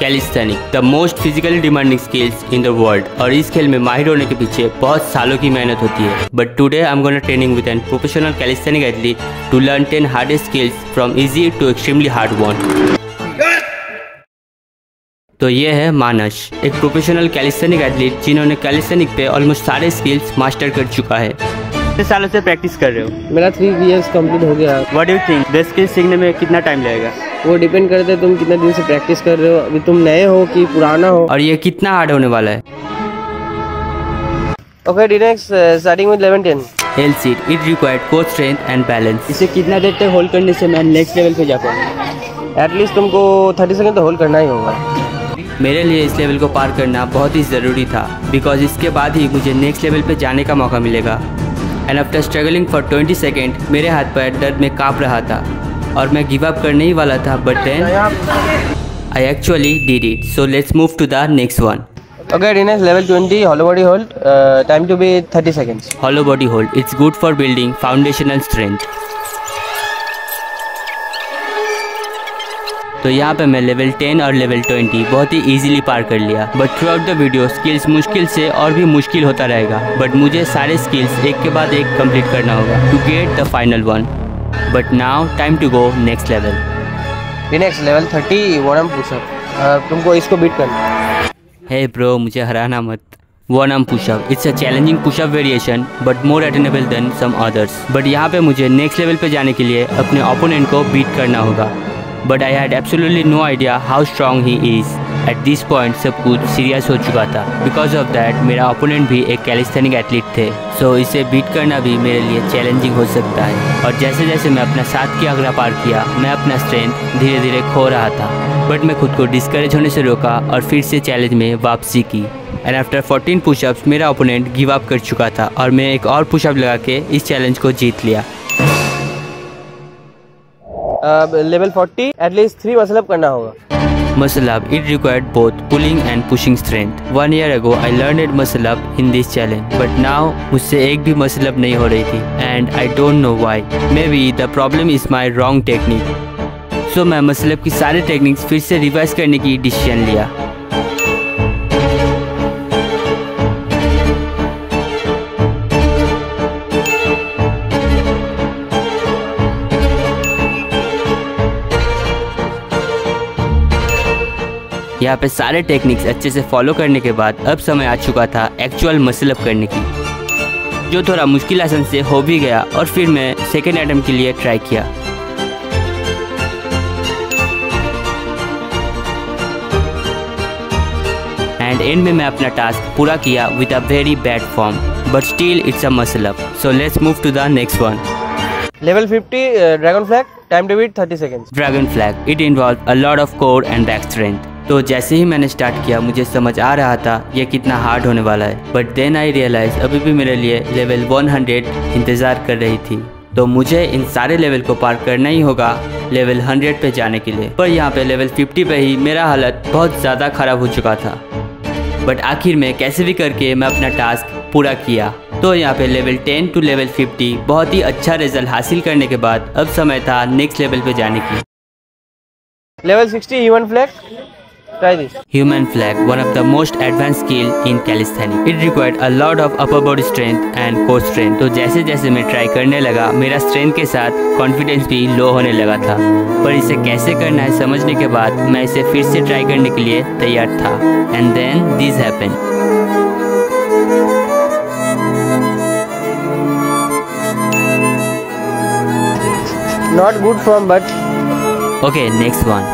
Calisthenic, the most physically demanding skills in the world. और इस खेल में माहिर होने के पीछे बहुत सालों की मेहनत होती है। But today I am gonna training with an professional calisthenic athlete to learn 10 hardest skills from easy to extremely hard one. तो ये है मानस, एक प्रोफेशनल कैलिस्थेनिक एथलीट जिन्होंने कैलिस्थेनिक पे ऑलमोस्ट सारे स्किल्स मास्टर कर चुका है। कितने सालों से प्रैक्टिस कर रहे हो? मेरा 3 years कंप्लीट हो गया। What do you think the skills सीखने में कितना टाइम लगेगा? वो डिपेंड करता है तुम कितने दिन से प्रैक्टिस कर रहे हो, अभी तुम नए हो कि पुराना हो। और ये कितना हार्ड होने वाला है? Okay D-Nex, starting with 11-10। Hill seat, it required core strength and balance. इसे कितना देर तक होल्ड करने से मैं नेक्स्ट लेवल पे जा पाऊँ? एटलीस्ट तुमको 30 सेकंड तो होल्ड करना ही होगा। मेरे लिए इस लेवल को पार करना बहुत ही ज़रूरी था, बिकॉज इसके बाद ही मुझे नेक्स्ट लेवल पे जाने का मौका मिलेगा। And after struggling for 20 second मेरे हाथ पैर दर्द में काँप रहा था और मैं गिव अप करने ही वाला था, but then I actually did it. So let's move to the next one. Okay D-Nex, level 20 hollow body hold, time to be 30 seconds। Hollow body hold, it's good for building foundational strength। तो यहाँ पे मैं level 10 और level 20 बहुत ही easily पार कर लिया। But through out the video skills मुश्किल से और भी मुश्किल होता रहेगा, बट मुझे सारे स्किल्स एक के बाद एक कंप्लीट करना होगा to get the final one. But now time to go next level. D-Nex, level 30 one arm pushup, तुमको इसको बीट करना है। हे ब्रो, मुझे हराना मत। One arm pushup, it's a challenging pushup variation but more attainable than some others. But यहाँ पे मुझे नेक्स्ट लेवल पे जाने के लिए अपने ओपोनेंट को बीट करना होगा। But I had absolutely no idea how strong he is. At this point सब कुछ सीरियस हो चुका था। बिकॉज ऑफ दैट मेरा ओपोनेंट भी एक कैलिस्थेनिक एथलीट थे, सो इसे बीट करना भी मेरे लिए चैलेंजिंग हो सकता है। और जैसे जैसे मैं अपना 7 की आग्रह पार किया, मैं अपना स्ट्रेंथ धीरे धीरे खो रहा था। बट मैं खुद को डिस्करेज होने से रोका और फिर से चैलेंज में वापसी की। एंड आफ्टर 14 पुशअप्स मेरा ओपोनेंट गिव अप कर चुका था और मैं एक और पुशअप लगा के इस चैलेंज को जीत लिया। लेवल 40 एटलीस्ट 3 मसल अप करना होगा। Muscle up, it required both pulling and pushing strength. 1 year ago, I learned muscle up in this challenge, but now मुझसे एक भी muscle up नहीं हो रही थी, and I don't know why. Maybe the problem is my wrong technique. So मैं muscle up की सारे टेक्निक्स फिर से रिवाइज करने की डिसीजन लिया। यहाँ पे सारे टेक्निक्स अच्छे से फॉलो करने के बाद अब समय आ चुका था एक्चुअल मसल अप करने की, जो थोड़ा मुश्किल आसन से हो भी गया। और फिर मैं सेकेंड अटेम्प्ट के लिए ट्राई किया। एंड एंड में मैं अपना टास्क पूरा किया with a very bad form, but still it's a muscle up. So let's move to the next one. Level 50 dragon flag, time to beat 30 seconds. Dragon flag, it involve a lot of core and back strength. तो जैसे ही मैंने start किया मुझे समझ आ रहा था ये कितना हार्ड होने वाला है, बट देन आई रियलाइज अभी भी मेरे लिए लेवल 100 इंतज़ार कर रही थी। तो मुझे इन सारे लेवल को पार करना ही होगा लेवल 100 पे जाने के लिए। पर यहाँ पे लेवल 50 पे ही मेरा हालत बहुत ज़्यादा ख़राब हो चुका था। बट आखिर में कैसे भी करके मैं अपना टास्क पूरा किया। तो यहाँ पे लेवल 10 टू लेवल 50 बहुत ही अच्छा रिजल्ट हासिल करने के बाद अब समय था नेक्स्ट लेवल पे जाने की। Level 60 human flag, try this। Human flag, one of the most advanced skill in calisthenics. It required a lot of upper body strength and core strength. तो जैसे जैसे मैं ट्राई करने लगा मेरा स्ट्रेंथ के साथ कॉन्फिडेंस भी लो होने लगा था। पर इसे कैसे करना है समझने के बाद मैं इसे फिर से ट्राई करने के लिए तैयार था। And then this happened. Not good form but okay, next one।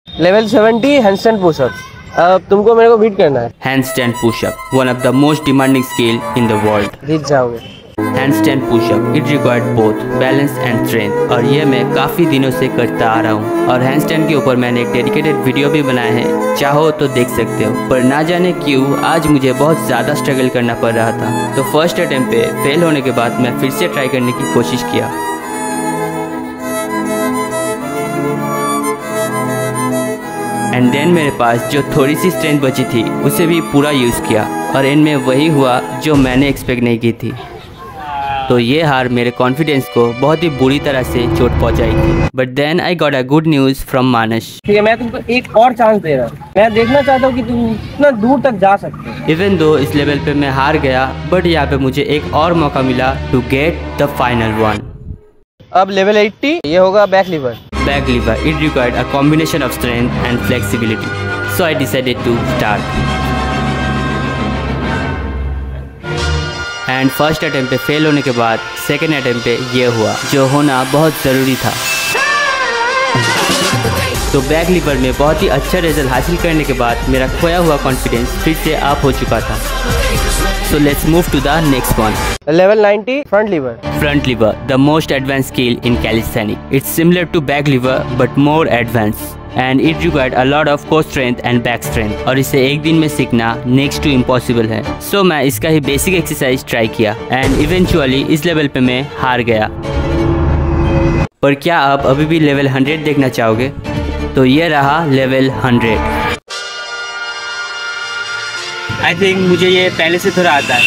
Level 70 handstand pushup, अब तुमको मेरे को बीट करना है। Handstand pushup, one of the most demanding skill in the world. जीत जाओगे। Handstand pushup, it required both balance and strength. और ये मैं काफ़ी दिनों से करता आ रहा हूँ। और हैंडस्टैंड के ऊपर मैंने एक डेडिकेटेड वीडियो भी बनाया है, चाहो तो देख सकते हो। पर ना जाने क्यों आज मुझे बहुत ज़्यादा स्ट्रगल करना पड़ रहा था। तो फर्स्ट अटेम्प्ट पे फेल होने के बाद मैं फिर से ट्राई करने की कोशिश किया। एंड देन मेरे पास जो थोड़ी सी स्ट्रेंथ बची थी उसे भी पूरा यूज़ किया और एंड में वही हुआ जो मैंने एक्सपेक्ट नहीं की थी। तो ये हार मेरे कॉन्फिडेंस को बहुत ही बुरी तरह से चोट पहुंचाई थी। But then I got a good news from Manas. ठीक है, मैं तुमको एक और चांस दे रहा हूँ। मैं देखना चाहता हूँ कि तुम कितना दूर तक जा सकते हो। इवन दो इस लेवल पे मैं हार गया, बट यहाँ पे मुझे एक और मौका मिला to get the final one. अब लेवल 80 ये होगा back lever. Back lever, it required a combination of strength and flexibility. So I decided to start. And first attempt पे फेल होने के बाद सेकेंड अटेम्प्ट पे ये हुआ जो होना बहुत ज़रूरी था। तो बैक लीवर में बहुत ही अच्छा रिजल्ट हासिल करने के बाद मेरा खोया हुआ कॉन्फिडेंस फिर से अप हो चुका था। So let's move to the next one. Level 90 front lever. Front lever, the most advanced skill in calisthenics. It's similar to back lever but more advanced. And it required a lot of core strength and back strength. और इसे एक दिन में सीखना next to impossible है। So मैं इसका ही basic exercise try किया and eventually इस लेवल पे मैं हार गया। पर क्या आप अभी भी लेवल 100 देखना चाहोगे? तो ये रहा लेवल 100। आई थिंक मुझे ये पहले से थोड़ा आता है।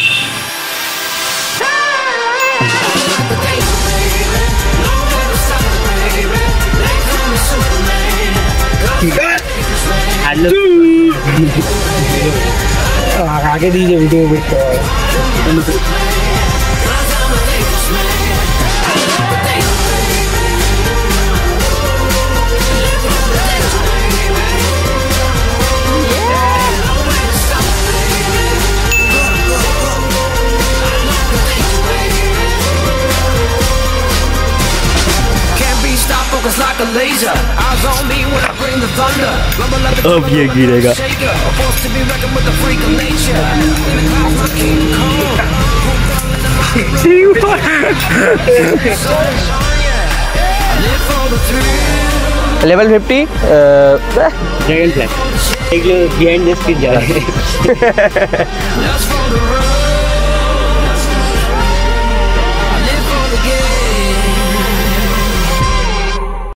आगे दीजिए वीडियो में। अब ये गिरेगा। Level 50 dragon fly. एक लोग बिहाइंड द स्क्रीन जा रहा है।